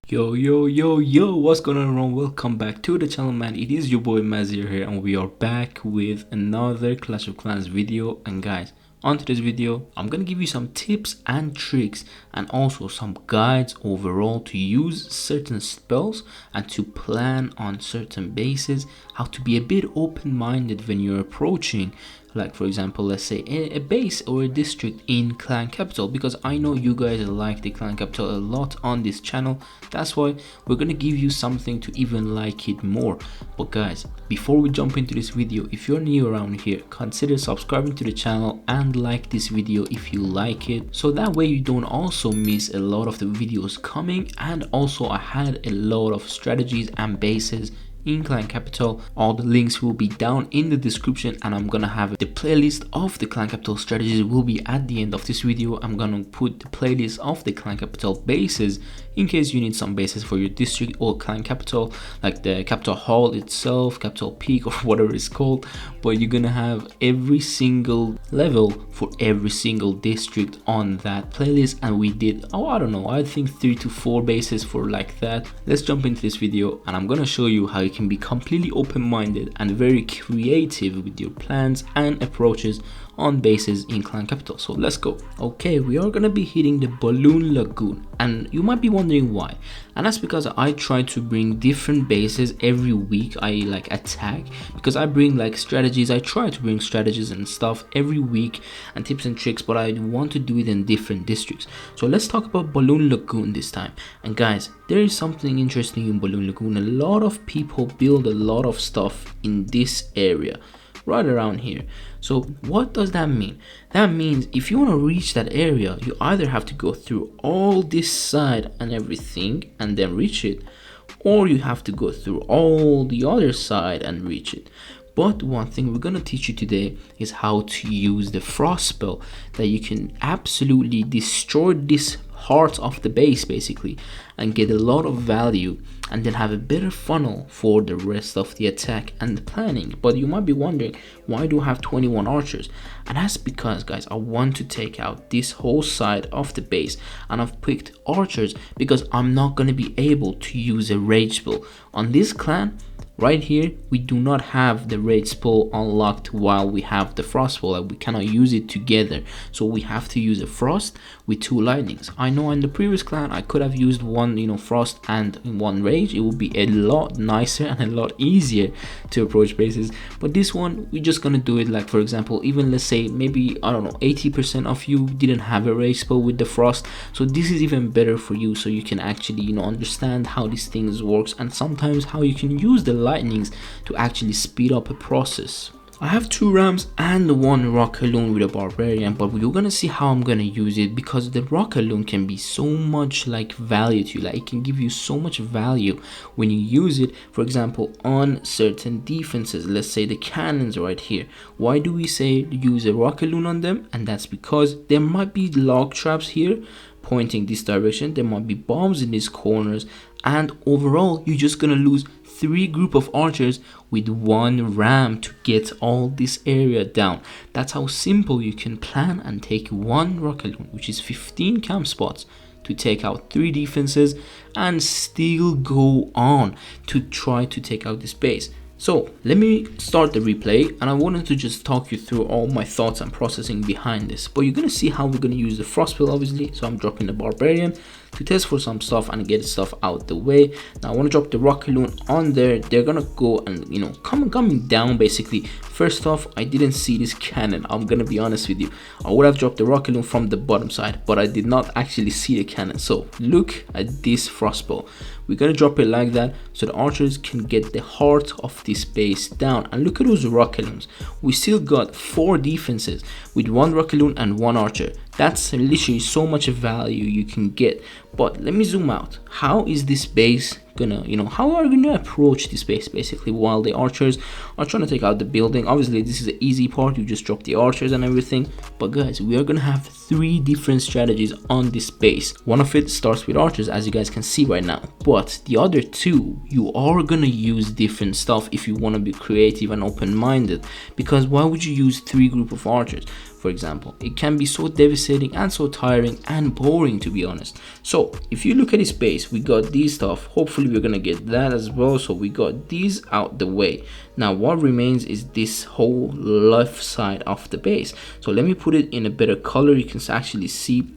Yo, what's going on everyone? Welcome back to the channel, man. It is your boy Mazir here, and we are back with another Clash of Clans video. And guys, on today's video, I'm gonna give you some tips and tricks and also some guides overall to use certain spells and to plan on certain bases, how to be a bit open-minded when you're approaching, like for example, let's say a base or a district in clan capital, because I know you guys like the clan capital a lot on this channel. That's why we're gonna give you something to even like it more. But guys, before we jump into this video, if you're new around here, consider subscribing to the channel and like this video if you like it, so that way you don't also miss a lot of the videos coming. And also I had a lot of strategies and bases in clan capital. All the links will be down in the description, and I'm gonna have the playlist of the clan capital strategies will be at the end of this video. I'm gonna put the playlist of the clan capital bases in case you need some bases for your district or clan capital, like the capital hall itself, capital peak, or whatever it's called. But you're gonna have every single level for every single district on that playlist, and we did, I don't know, I think 3 to 4 bases for like that. Let's jump into this video and I'm gonna show you how you can be completely open-minded and very creative with your plans and approaches on bases in clan capital. So let's go. Okay, we are gonna be hitting the Balloon Lagoon, and you might be wondering why. And that's because I try to bring different bases every week. I like attack because I bring like strategies. I try to bring strategies and stuff every week and tips and tricks, but I want to do it in different districts. So let's talk about Balloon Lagoon this time. And guys, there is something interesting in Balloon Lagoon. A lot of people build a lot of stuff in this area right around here. So what does that mean? That means if you want to reach that area, you either have to go through all this side and everything and then reach it, or you have to go through all the other side and reach it. But one thing we're going to teach you today is how to use the frost spell, that you can absolutely destroy this heart of the base basically and get a lot of value, and then have a better funnel for the rest of the attack and the planning. But you might be wondering, why do I have 21 archers? And that's because, guys, I want to take out this whole side of the base, and I've picked archers because I'm not going to be able to use a rage spell on this clan. Right here, we do not have the rage spell unlocked while we have the frost spell. Like, we cannot use it together, so we have to use a frost with 2 lightnings. I know in the previous clan I could have used one, frost and 1 rage. It would be a lot nicer and a lot easier to approach bases. But this one, we're just gonna do it like, for example, even let's say maybe, I don't know, 80% of you didn't have a rage spell with the frost, so this is even better for you, so you can actually understand how these things works, and sometimes how you can use the lightnings to actually speed up a process. I have 2 rams and 1 rock alone with a barbarian, but you're gonna see how I'm gonna use it, because the rock alone can be so much like value to you. Like, it can give you so much value when you use it, for example, on certain defenses. Let's say the cannons right here. Why do we say use a rock alone on them? And that's because there might be log traps here pointing this direction, there might be bombs in these corners, and overall you're just gonna lose 3 group of archers with 1 ram to get all this area down. That's how simple you can plan and take 1 rock alone, which is 15 camp spots, to take out 3 defenses and still go on to try to take out this base. So let me start the replay, and I wanted to just talk you through all my thoughts and processing behind this. But you're gonna see how we're gonna use the frost spell, obviously. So I'm dropping the barbarian to test for some stuff and get stuff out the way. Now I want to drop the rock alone on there. They're gonna go and coming down basically. First off, I didn't see this cannon. I'm gonna be honest with you. I would have dropped the rock alone from the bottom side, but I did not actually see the cannon. So look at this frost spell. We're gonna drop it like that so the archers can get the heart of this base down. And look at those rock alones. We still got 4 defenses with 1 rock alone and 1 archer. That's literally so much value you can get. But let me zoom out. How is this base gonna, how are we gonna approach this base basically while the archers are trying to take out the building? Obviously this is the easy part, you just drop the archers and everything. But guys, we are gonna have three different strategies on this base. One of it starts with archers, as you guys can see right now, but the other two, you are gonna use different stuff if you want to be creative and open-minded, because why would you use three group of archers? For example, it can be so devastating and so tiring and boring, to be honest. So if you look at his base, we got these stuff. Hopefully we're gonna get that as well. So we got these out the way. Now what remains is this whole left side of the base. So let me put it in a better color. You can actually see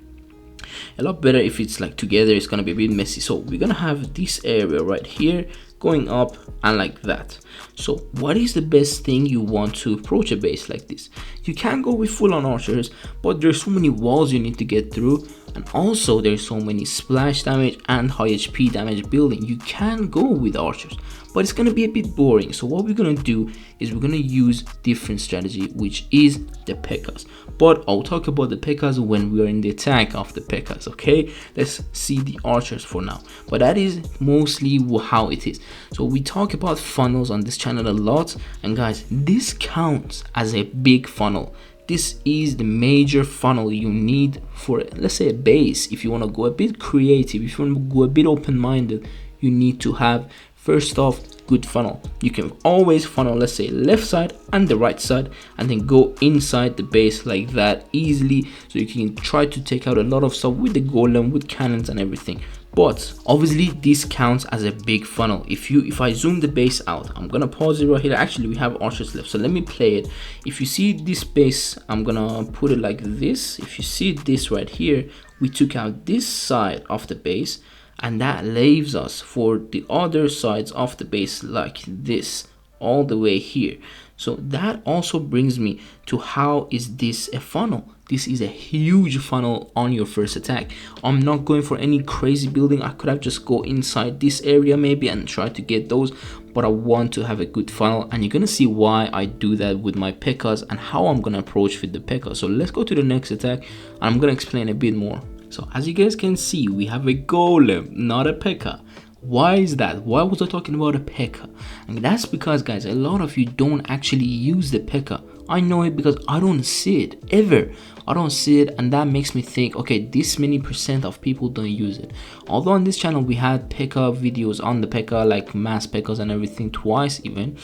a lot better. If it's like together, it's gonna be a bit messy. So we're gonna have this area right here going up and like that. So what is the best thing you want to approach a base like this? You can go with full on archers, but there's so many walls you need to get through, and also there's so many splash damage and high HP damage building. You can go with archers, but it's gonna be a bit boring. So what we're gonna do is we're gonna use different strategy, which is the P.E.K.K.A.s. But I'll talk about the P.E.K.K.A.s when we are in the attack of the P.E.K.K.A.s. Okay, let's see the archers for now, but that is mostly how it is. So we talk about funnels on this channel a lot, and guys, this counts as a big funnel. This is the major funnel you need for, let's say, a base. If you want to go a bit creative, if you want to go a bit open-minded, you need to have, first off, good funnel. You can always funnel, let's say, left side and the right side, and then go inside the base like that easily, so you can try to take out a lot of stuff with the golem, with cannons and everything. But obviously this counts as a big funnel. If I zoom the base out, I'm gonna pause it right here. Actually, we have archers left, so let me play it. If you see this base, I'm gonna put it like this. If you see this right here, we took out this side of the base, and that leaves us for the other sides of the base like this, all the way here. So that also brings me to, how is this a funnel? This is a huge funnel on your first attack. I'm not going for any crazy building. I could have just go inside this area maybe and try to get those, but I want to have a good funnel, and you're gonna see why I do that with my P.E.K.K.A.s and how I'm gonna approach with the P.E.K.K.A. So let's go to the next attack, and I'm gonna explain a bit more. So as you guys can see, we have a golem, not a P.E.K.K.A. Why is that? Why was I talking about a P.E.K.K.A.? And that's because, guys, a lot of you don't actually use the P.E.K.K.A. I know it because I don't see it ever. I don't see it, and that makes me think, okay, this many % of people don't use it. Although on this channel we had P.E.K.K.A. videos on the P.E.K.K.A., like mass P.E.K.K.A.s and everything, twice even.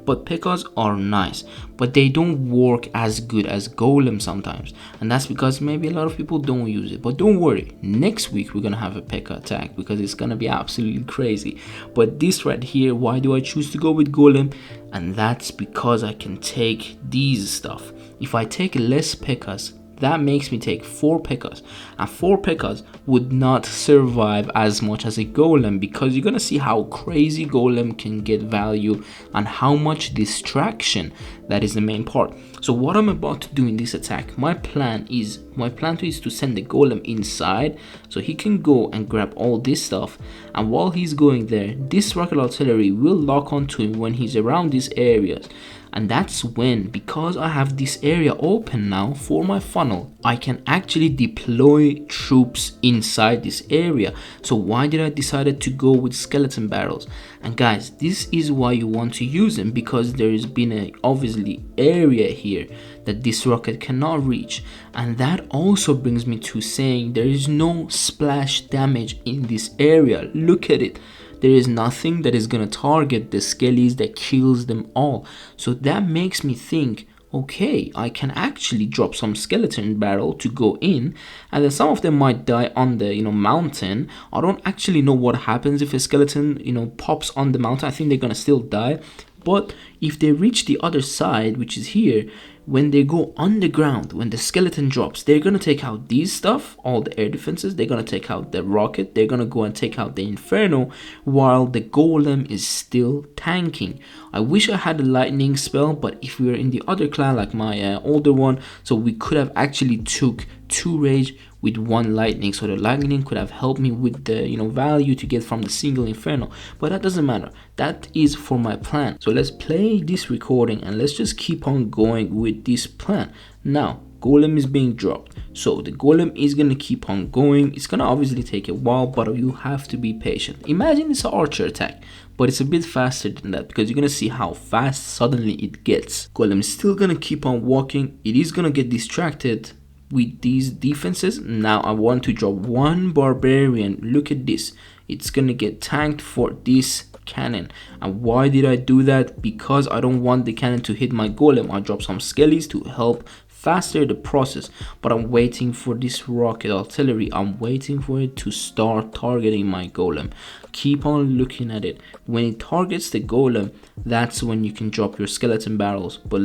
But P.E.K.K.A.s are nice, but they don't work as good as Golem sometimes, and that's because maybe a lot of people don't use it. But don't worry, next week we're gonna have a P.E.K.K.A. attack, because it's gonna be absolutely crazy. But this right here, why do I choose to go with Golem? And that's because I can take these stuff. If I take less P.E.K.K.A.s, that makes me take 4 P.E.K.K.A.s, and 4 P.E.K.K.A.s would not survive as much as a golem, because you're gonna see how crazy golem can get value and how much distraction. That is the main part. So what I'm about to do in this attack, my plan is to send the golem inside so he can go and grab all this stuff, and while he's going there, this rocket artillery will lock onto him when he's around these areas. And that's when, because I have this area open now for my funnel, I can actually deploy troops inside this area. So why did I decide to go with skeleton barrels? And guys, this is why you want to use them, because there has been a obviously area here that this rocket cannot reach. And that also brings me to saying there is no splash damage in this area. Look at it. There is nothing that is gonna target the skellies that kills them all. So that makes me think, okay, I can actually drop some skeleton barrel to go in, and then some of them might die on the mountain. I don't actually know what happens if a skeleton pops on the mountain. I think they're gonna still die. But if they reach the other side, which is here, when they go underground, when the skeleton drops, they're gonna take out these stuff, all the air defenses, they're gonna take out the rocket, they're gonna go and take out the inferno, while the golem is still tanking. I wish I had a lightning spell, but if we were in the other clan, like my older one, so we could have actually took 2 rage with 1 lightning, so the lightning could have helped me with the value to get from the single inferno. But that doesn't matter, that is for my plan. So let's play this recording and let's just keep on going with this plan. Now golem is being dropped, so the golem is gonna keep on going. It's gonna obviously take a while, but you have to be patient. Imagine it's an archer attack, but it's a bit faster than that, because you're gonna see how fast suddenly it gets. Golem is still gonna keep on walking. It is gonna get distracted. with these defenses. Now I want to drop one barbarian. Look at this, it's gonna get tanked for this cannon. And why did I do that? Because I don't want the cannon to hit my golem. I drop some skellies to help faster the process, but I'm waiting for this rocket artillery. I'm waiting for it to start targeting my golem. Keep on looking at it. When it targets the golem, that's when you can drop your skeleton barrels. But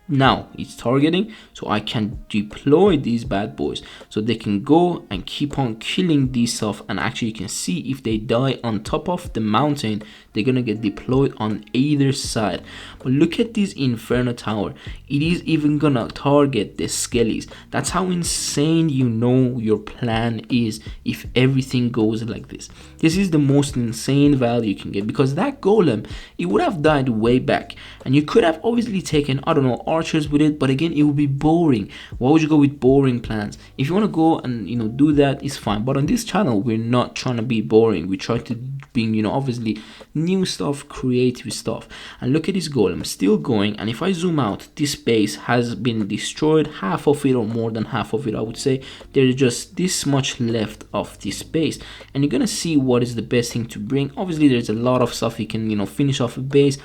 now it's targeting, so I can deploy these bad boys so they can go and keep on killing these stuff. And actually you can see if they die on top of the mountain, they're gonna get deployed on either side. But look at this Inferno Tower, it is even gonna target the skellies. That's how insane you know your plan is if everything goes like this. This is the most insane value you can get, because that golem, it would have died way back, and you could have obviously taken, I don't know, archers with it, but again it would be boring. Why would you go with boring plans? If you want to go and do that, it's fine, but on this channel we're not trying to be boring. We try to bring obviously new stuff, creative stuff. And look at this golem still going, and if I zoom out, this base has been destroyed, half of it or more than half of it, I would say. There's just this much left of this base, and you're gonna see what is the best thing to bring. Obviously there's a lot of stuff you can finish off a base,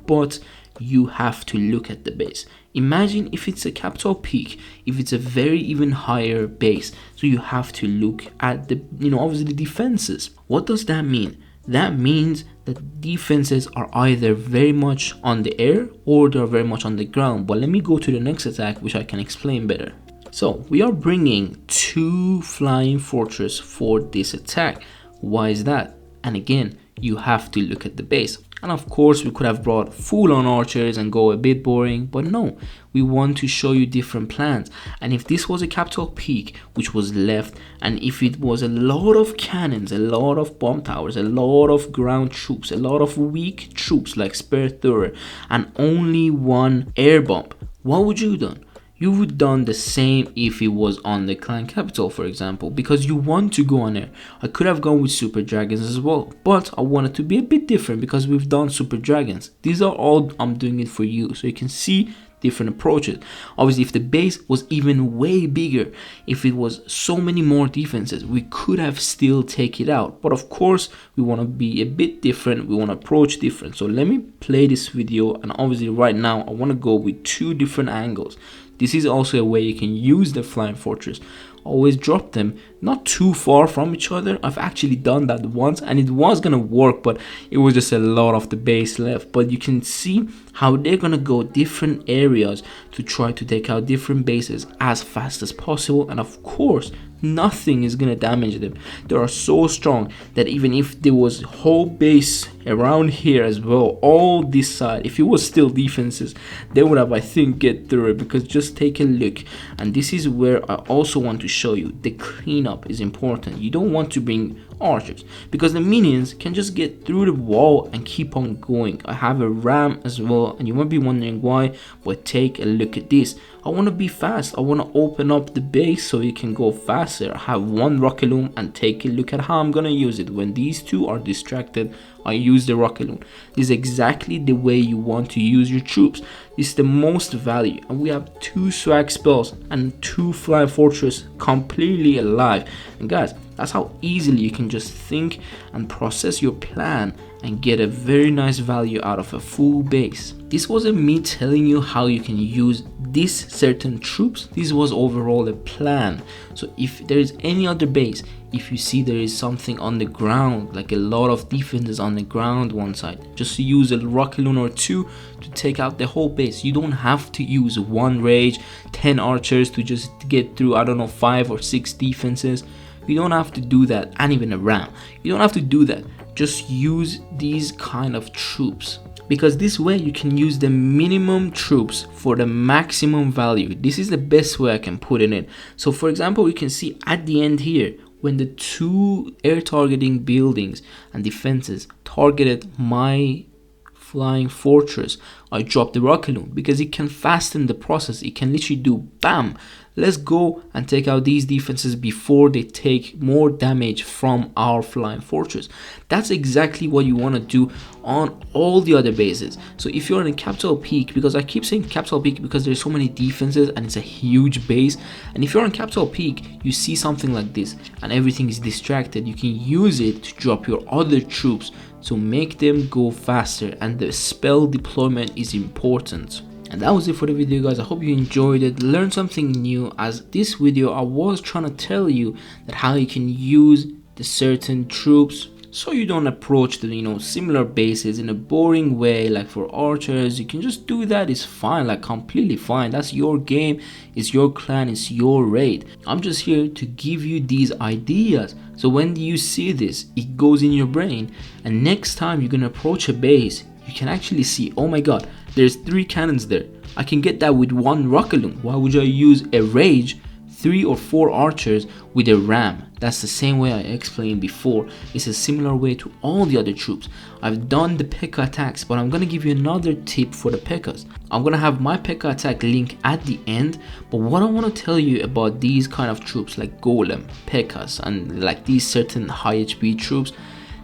but you have to look at the base. Imagine if it's a capital peak, if it's a very even higher base, so you have to look at the obviously defenses. What does that mean? That means that defenses are either very much on the air or they're very much on the ground. But let me go to the next attack, which I can explain better. So we are bringing 2 flying fortress for this attack. Why is that? And again, you have to look at the base. And of course we could have brought full on archers and go a bit boring, but no, we want to show you different plans. And if this was a capital peak which was left, and if it was a lot of cannons, a lot of bomb towers, a lot of ground troops, a lot of weak troops like spare thrower, and only one air bomb, what would you done? You would done the same if it was on the clan capital, for example, because you want to go on there. I could have gone with super dragons as well, but I wanted to be a bit different because we've done super dragons. These are all, I'm doing it for you so you can see different approaches. Obviously if the base was even way bigger, if it was so many more defenses, we could have still take it out. But of course we want to be a bit different, we want to approach different. So let me play this video, and obviously right now I want to go with 2 different angles. This is also a way you can use the flying fortress. Always drop them not too far from each other. I've actually done that once and it was gonna work, but it was just a lot of the base left. But you can see how they're gonna go different areas to try to take out different bases as fast as possible. And of course nothing is gonna damage them. They are so strong that even if there was whole base around here as well, all this side, if it was still defenses, they would have, I think, get through it. Because just take a look, and this is where I also want to show you the cleanup is important. You don't want to bring archers because the minions can just get through the wall and keep on going. I have a ram as well, and you might be wondering why, but take a look at this. I want to be fast. I want to open up the base so it can go faster. I have 1 rocket loom, and take a look at how I'm gonna use it. When these 2 are distracted, I use the rocket loom. This is exactly the way you want to use your troops. This is the most value, and we have 2 swag spells and 2 flying fortress completely alive. And guys, that's how easily you can just think and process your plan and get a very nice value out of a full base. This wasn't me telling you how you can use these certain troops. This was overall a plan. So if there is any other base, if you see there is something on the ground, like a lot of defenses on the ground one side, just use a rocket loom or 2 to take out the whole base. You don't have to use 1 rage, 10 archers to just get through, I don't know, 5 or 6 defenses. You don't have to do that, and even a ram. You don't have to do that. Just use these kind of troops, because this way you can use the minimum troops for the maximum value. This is the best way I can put it in. So for example, you can see at the end here, when the 2 air targeting buildings and defenses targeted my flying fortress, I dropped the rocket loom because it can fasten the process. It can literally do bam, let's go and take out these defenses before they take more damage from our flying fortress. That's exactly what you want to do on all the other bases. So if you're in a capital peak, because I keep saying capital peak because there's so many defenses and it's a huge base, and if you're on capital peak, you see something like this and everything is distracted, you can use it to drop your other troops to make them go faster, and the spell deployment is important. And that was it for the video, guys. I hope you enjoyed it, learned something new. As this video, I was trying to tell you that how you can use the certain troops so you don't approach the similar bases in a boring way. Like for archers, you can just do that, it's fine, like completely fine. That's your game, it's your clan, it's your raid. I'm just here to give you these ideas, so when you see this, it goes in your brain, and next time you're gonna approach a base, you can actually see, oh my god, there's 3 cannons there, I can get that with 1 rocket loom. Why would I use a rage, 3 or 4 archers with a ram? That's the same way I explained before. It's a similar way to all the other troops. I've done the P.E.K.K.A attacks, but I'm gonna give you another tip for the P.E.K.K.As. I'm gonna have my P.E.K.K.A attack link at the end, but what I want to tell you about these kind of troops like Golem, P.E.K.K.As, and like these certain high HP troops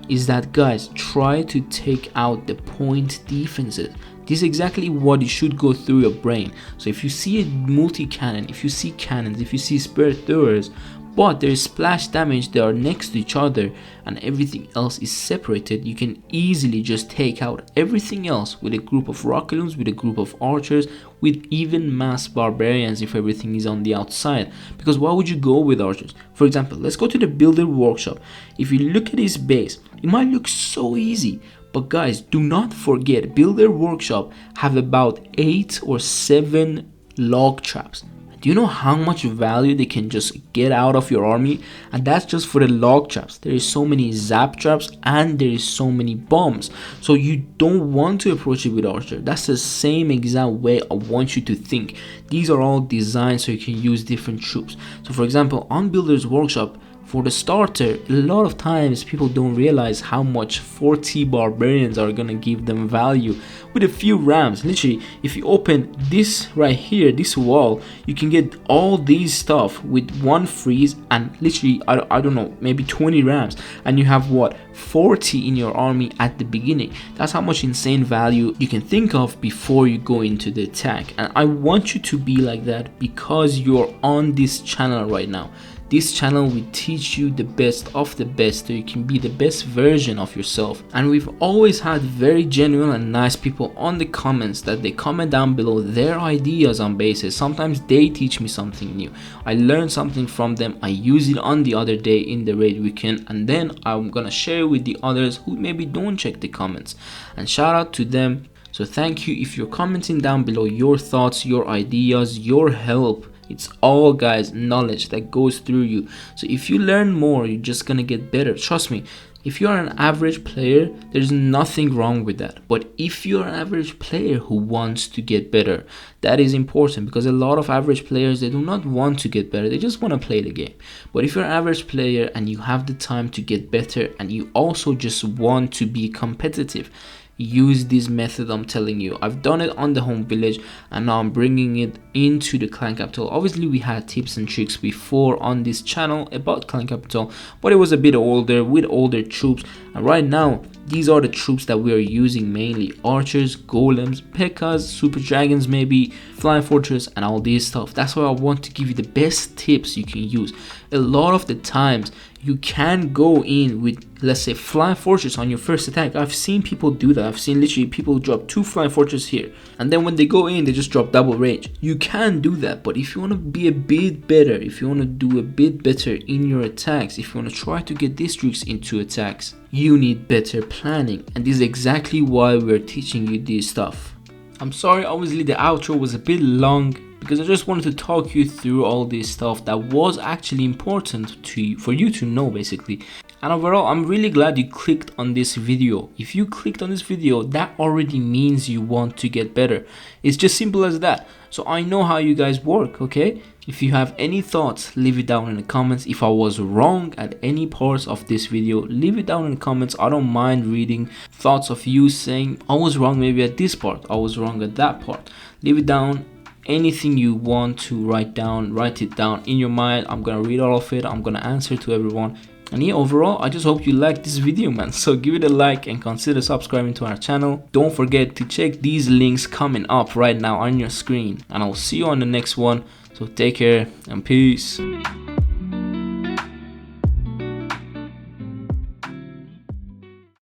is that, guys, try to take out the point defenses. This is exactly what you should go through your brain. So if you see a multi-cannon, if you see cannons, if you see spirit throwers, but there is splash damage, they are next to each other and everything else is separated, you can easily just take out everything else with a group of rocket looms, with a group of archers, with even mass barbarians if everything is on the outside. Because why would you go with archers? For example, let's go to the builder workshop. If you look at his base, it might look so easy, but guys, do not forget, builder workshop have about 8 or 7 log traps. Do you know how much value they can just get out of your army? And that's just for the log traps. There is so many zap traps and there is so many bombs. So you don't want to approach it with archer. That's the same exact way I want you to think. These are all designed so you can use different troops. So for example, on Builder's Workshop, for the starter, a lot of times people don't realize how much 40 barbarians are gonna give them value with a few rams. Literally, if you open this right here, this wall, you can get all these stuff with 1 freeze and literally, I don't know, maybe 20 rams, and you have what, 40 in your army at the beginning. That's how much insane value you can think of before you go into the attack. And I want you to be like that because you're on this channel right now. This channel will teach you the best of the best so you can be the best version of yourself. And we've always had very genuine and nice people on the comments that they comment down below their ideas on bases. Sometimes they teach me something new. I learn something from them, I use it on the other day in the raid weekend, and then I'm gonna share with the others who maybe don't check the comments. And shout out to them. So thank you if you're commenting down below your thoughts, your ideas, your help. It's all, guys, knowledge that goes through you. So if you learn more, you're just gonna get better. Trust me, if you're an average player, there's nothing wrong with that. But if you're an average player who wants to get better, that is important, because a lot of average players, they do not want to get better, they just want to play the game. But if you're an average player and you have the time to get better and you also just want to be competitive, use this method I'm telling you. I've done it on the home village and now I'm bringing it into the clan capital. Obviously we had tips and tricks before on this channel about clan capital, but it was a bit older with older troops, and right now these are the troops that we are using mainly: archers, golems, P.E.K.K.As, super dragons, maybe flying fortress, and all this stuff. That's why I want to give you the best tips you can use. A lot of the times you can go in with, let's say, flying fortress on your first attack. I've seen people do that. I've seen literally people drop 2 flying fortress here, and then when they go in, they just drop double rage. You can do that, but if you want to be a bit better, if you want to do a bit better in your attacks, if you want to try to get districts into attacks, you need better planning, and this is exactly why we're teaching you this stuff. I'm sorry, obviously the outro was a bit long, because I just wanted to talk you through all this stuff that was actually important to you, for you to know basically. And overall, I'm really glad you clicked on this video. If you clicked on this video, that already means you want to get better. It's just simple as that. So I know how you guys work, okay? If you have any thoughts, leave it down in the comments. If I was wrong at any parts of this video, leave it down in the comments. I don't mind reading thoughts of you saying I was wrong maybe at this part, I was wrong at that part. Leave it down anything you want to write it down in your mind. I'm gonna read all of it. I'm gonna answer to everyone. And yeah, overall, I just hope you like this video, man. So give it a like and consider subscribing to our channel. Don't forget to check these links coming up right now on your screen. And I'll see you on the next one. So take care and peace.